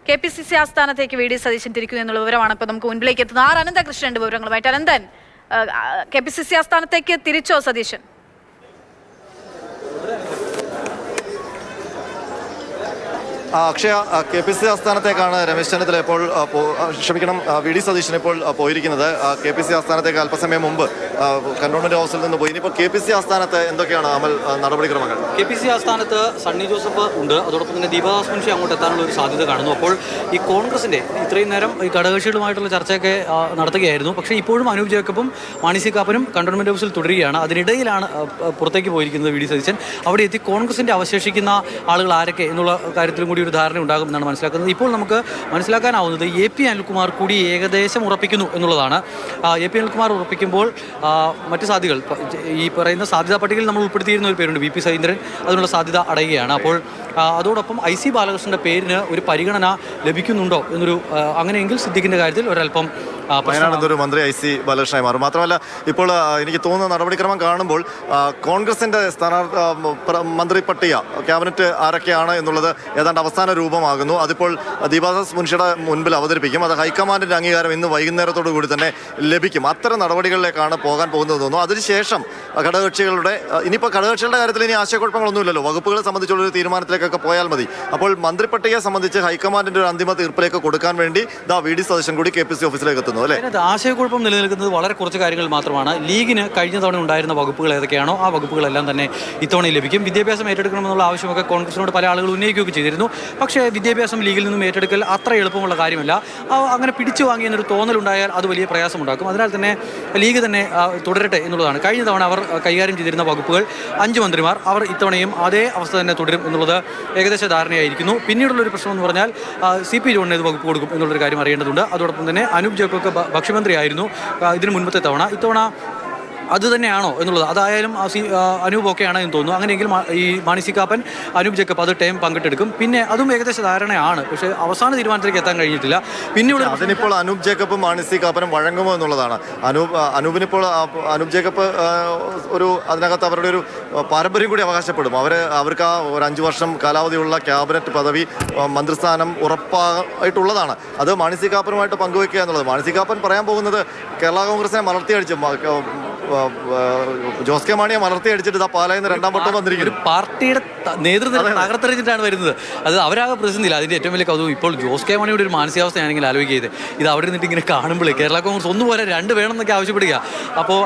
KPCC ആസ്ഥാനത്തേക്ക് V D Satheesan തിരിക്കുന്നു എന്നുള്ള വിവരമാണ് ഇപ്പോൾ നമുക്ക് മുൻപിലേക്ക് എത്തുന്നത്. ആർ അനന്തകൃഷ്ണന്റെ വിവരങ്ങളുമായിട്ട്. അനന്തൻ, KPCC ആസ്ഥാനത്തേക്ക് തിരിച്ചോ സതീശൻ? അക്ഷയ, KPCC ആസ്ഥാനത്തേക്കാണ് രമേശ് ചെന്നിത്തല ഇപ്പോൾ വി ഡി സതീശൻ ഇപ്പോൾ പോയിരിക്കുന്നത്. KPCC ആസ്ഥാനത്തേക്ക് അല്പസമയം മുമ്പ് കന്റോൺമെന്റ് ഹൗസിൽ നിന്ന് പോയി. ഇനിയിപ്പോൾ KPCC ആസ്ഥാനത്ത് എന്തൊക്കെയാണ് അമൽ നടപടിക്രമങ്ങൾ? KPCC ആസ്ഥാനത്ത് സണ്ണി ജോസഫ് ഉണ്ട്. അതോടൊപ്പം തന്നെ ദീപദാസ് മുൻഷി അങ്ങോട്ട് എത്താനുള്ള ഒരു സാധ്യത കാണുന്നു. അപ്പോൾ ഈ കോൺഗ്രസിന്റെ ഇത്രയും നേരം ഈ ഘടകകക്ഷികളുമായിട്ടുള്ള ചർച്ചയൊക്കെ നടത്തുകയായിരുന്നു. പക്ഷേ ഇപ്പോഴും അനൂപ് ജേക്കബും മാണി സി കാപ്പനും കന്റോൺമെന്റ് ഹൗസിൽ തുടരുകയാണ്. അതിനിടയിലാണ് പുറത്തേക്ക് പോയിരിക്കുന്നത് വി ഡി സതീശൻ. അവിടെ എത്തി കോൺഗ്രസിന്റെ അവശേഷിക്കുന്ന ആളുകൾ ആരൊക്കെ എന്നുള്ള കാര്യത്തിലും കൂടി ഒരു ധാരണ ഉണ്ടാകും എന്നാണ് മനസ്സിലാക്കുന്നത്. ഇപ്പോൾ നമുക്ക് മനസ്സിലാക്കാനാവുന്നത് AP അനിൽകുമാർ കൂടി ഏകദേശം ഉറപ്പിക്കുന്നു എന്നുള്ളതാണ്. AP അനിൽകുമാർ ഉറപ്പിക്കുമ്പോൾ മറ്റ് സാധ്യതകൾ, ഈ പറയുന്ന സാധ്യതാ പട്ടികയിൽ നമ്മൾ ഉൾപ്പെടുത്തിയിരുന്ന ഒരു പേരുണ്ട്, VP സതീന്ദ്രൻ, അതിനുള്ള സാധ്യത അടയുകയാണ്. അപ്പോൾ അതോടൊപ്പം IC ബാലകൃഷ്ണന്റെ പേരിന് ഒരു പരിഗണന ലഭിക്കുന്നുണ്ടോ എന്നൊരു, അങ്ങനെയെങ്കിൽ സിദ്ദിഖിന്റെ കാര്യത്തിൽ ഒരല്പം വയനാട് മന്ത്രി IC ബാലകൃഷ്ണനായി മാറും. മാത്രമല്ല ഇപ്പോൾ എനിക്ക് തോന്നുന്ന നടപടിക്രമം കാണുമ്പോൾ കോൺഗ്രസിന്റെ മന്ത്രി പട്ടിക, ക്യാബിനറ്റ് ആരൊക്കെയാണ് എന്നുള്ളത് ഏതാണ്ട് അവസാന രൂപമാകുന്നു. അതിപ്പോൾ ദീപദാസ് മുൻഷിയുടെ മുൻപിൽ അവതരിപ്പിക്കും. അത് ഹൈക്കമാൻഡിന്റെ അംഗീകാരം ഇന്ന് വൈകുന്നേരത്തോടു കൂടി തന്നെ ലഭിക്കും. അത്തരം നടപടികളിലേക്കാണ് പോകാൻ പോകുന്നത് തോന്നുന്നു. അതിനുശേഷം ഘടകകക്ഷികളുടെ, ഇനിയിപ്പോൾ ഘടകകക്ഷികളുടെ കാര്യത്തിൽ ഇനി ആശയക്കുഴപ്പങ്ങളൊന്നുമില്ലല്ലോ, വകുപ്പുകളെ സംബന്ധിച്ചുള്ളൊരു തീരുമാനത്തിലേക്കൊക്കെ പോയാൽ മതി. അപ്പോൾ മന്ത്രി പട്ടികയെ സംബന്ധിച്ച് ഹൈക്കമാൻഡിന്റെ ഒരു അന്തിമ തീർപ്പിലേക്ക് കൊടുക്കാൻ വേണ്ടി വി ഡി സതീശൻ കൂടി KPCC ഓഫീസിലേക്ക് എത്തുന്നു. ആശയക്കുഴപ്പം നിലനിൽക്കുന്നത് വളരെ കുറച്ച് കാര്യങ്ങൾ മാത്രമാണ്. ലീഗിന് കഴിഞ്ഞ തവണ ഉണ്ടായിരുന്ന വകുപ്പുകൾ ഏതൊക്കെയാണോ ആ വകുപ്പുകളെല്ലാം തന്നെ ഇത്തവണ ലഭിക്കും. വിദ്യാഭ്യാസം ഏറ്റെടുക്കണമെന്നുള്ള ആവശ്യമൊക്കെ കോൺഗ്രസിനോട് പല ആളുകൾ ഉന്നയിക്കുകയൊക്കെ ചെയ്തിരുന്നു. പക്ഷേ വിദ്യാഭ്യാസം ലീഗിൽ നിന്നും ഏറ്റെടുക്കൽ അത്ര എളുപ്പമുള്ള കാര്യമല്ല. അങ്ങനെ പിടിച്ചു വാങ്ങിയെന്നൊരു തോന്നലുണ്ടായാൽ അത് വലിയ പ്രയാസമുണ്ടാക്കും. അതിനാൽ തന്നെ ലീഗ് തന്നെ തുടരട്ടെ എന്നുള്ളതാണ്. കഴിഞ്ഞ തവണ അവർ കൈകാര്യം ചെയ്തിരുന്ന വകുപ്പുകൾ 5 മന്ത്രിമാർ, അവർ ഇത്തവണയും അതേ അവസ്ഥ തന്നെ തുടരും എന്നുള്ളത് ഏകദേശ ധാരണയായിരിക്കുന്നു. പിന്നീടുള്ളൊരു പ്രശ്നം എന്ന് പറഞ്ഞാൽ CP ജോണിന് ഇത് വകുപ്പ് കൊടുക്കും എന്നുള്ളൊരു കാര്യം അറിയേണ്ടതുണ്ട്. അതോടൊപ്പം തന്നെ അനൂപ് ജേക്കബ് ഭക്ഷ്യമന്ത്രിയായിരുന്നു ഇതിന് മുൻപത്തെ തവണ. ഇത്തവണ അത് തന്നെയാണോ എന്നുള്ളത്, അതായാലും അനൂപ് ഓക്കെയാണ് എന്ന് തോന്നുന്നു. അങ്ങനെയെങ്കിൽ ഈ മാണി സി കാപ്പൻ, അനൂപ് ജേക്കബ് അത് ടൈം പങ്കിട്ടെടുക്കും. പിന്നെ അതും ഏകദേശ ധാരണയാണ്. പക്ഷേ അവസാന തീരുമാനത്തിലേക്ക് എത്താൻ കഴിഞ്ഞിട്ടില്ല. പിന്നീട് അതിനിപ്പോൾ അനൂപ് ജേക്കബും മാണി സി കാപ്പനും വഴങ്ങുമോ എന്നുള്ളതാണ്. അനൂപിനിപ്പോൾ അനൂപ് ജേക്കബ് അതിനകത്ത് അവരുടെ ഒരു പാരമ്പര്യം കൂടി അവകാശപ്പെടും. അവർക്ക് ഒരു 5 വർഷം കാലാവധിയുള്ള ക്യാബിനറ്റ് പദവി, മന്ത്രിസ്ഥാനം ഉറപ്പായിട്ടുള്ളതാണ്. അത് മാണി സി കാപ്പനുമായിട്ട് പങ്കുവയ്ക്കുക എന്നുള്ളത്. മാണി സി കാപ്പൻ പറയാൻ പോകുന്നത് കേരള കോൺഗ്രസിനെ മലർത്തിയടിച്ച്, ജോസ് കെ മാണിയെ മലർത്തിയടിച്ചിട്ട് പാലായിൽ നിന്ന് 2ാം വട്ടം വന്നിരിക്കുന്നു. പാർട്ടിയുടെ നേതൃത്വം തകർത്തെറിഞ്ഞിട്ടാണ് വരുന്നത്. അത് അവരാകെ പ്രശ്നമില്ല. അതിൻ്റെ ഏറ്റവും വലിയ കൗതുകം ഇപ്പോൾ ജോസ് കെ മാണിയുടെ ഒരു മാനസികാവസ്ഥയാണെങ്കിൽ ആലോചിക്കുന്നത്, ഇത് അവിടെ നിന്നിട്ട് ഇങ്ങനെ കാണുമ്പോഴേ കേരള കോൺഗ്രസ് ഒന്നുപോലെ 2 വേണമെന്നൊക്കെ ആവശ്യപ്പെടുക. അപ്പോൾ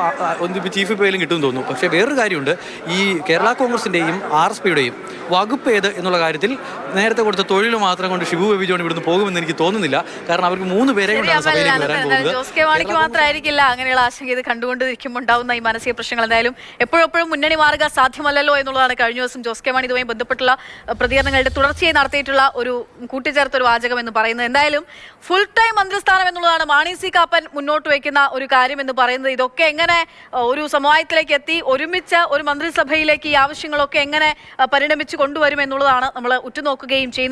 ഒന്നിപ്പോൾ ചീഫ് വിപ്പ് കിട്ടുമെന്ന് തോന്നുന്നു. പക്ഷേ വേറൊരു കാര്യമുണ്ട്, ഈ കേരള കോൺഗ്രസിൻ്റെയും RSPയുടെയും വകുപ്പ് ഏത് എന്നുള്ള കാര്യത്തിൽ നേരത്തെ കൊടുത്ത തൊഴിൽ മാത്രം കൊണ്ട് ഷിബു ബേബി ജോൺ ഇവിടുന്ന് പോകുമെന്ന് എനിക്ക് തോന്നുന്നില്ല. കാരണം അവർക്ക് 3 പേരെ കൊണ്ടാണ് സഭയിലേക്ക് വരാൻ പോകുന്നത്. ജോസ് കെ മാണിക്ക് മാത്രമായിരിക്കില്ല അങ്ങനെയുള്ള ആശങ്ക. ഇത് കണ്ടുകൊണ്ടിരിക്കുമ്പോൾ ഉണ്ടാവുന്ന ഈ മാനസിക പ്രശ്നങ്ങൾ എന്തായാലും എപ്പോഴെപ്പോഴും മുന്നണി മാറുക സാധ്യമല്ലല്ലോ എന്നുള്ളതാണ് കഴിഞ്ഞ ദിവസം ജോസ് കെ മാണി ഇതുമായി ബന്ധപ്പെട്ടുള്ള പ്രതികരണങ്ങളുടെ തുടർച്ചയായി നടത്തിയിട്ടുള്ള ഒരു കൂട്ടിച്ചേർത്തൊരു വാചകം എന്ന് പറയുന്നത്. എന്തായാലും ഫുൾ ടൈം മന്ത്രിസ്ഥാനം എന്നുള്ളതാണ് മാണി സി കാപ്പൻ മുന്നോട്ട് വയ്ക്കുന്ന ഒരു കാര്യം എന്ന് പറയുന്നത്. ഇതൊക്കെ എങ്ങനെ ഒരു സമവായത്തിലേക്ക് എത്തി ഒരുമിച്ച് ഒരു മന്ത്രിസഭയിലേക്ക് ഈ ആവശ്യങ്ങളൊക്കെ എങ്ങനെ പരിണമിച്ച് കൊണ്ടുവരും എന്നുള്ളതാണ് നമ്മൾ ഉറ്റുനോക്കുകയും ചെയ്യുന്നത്.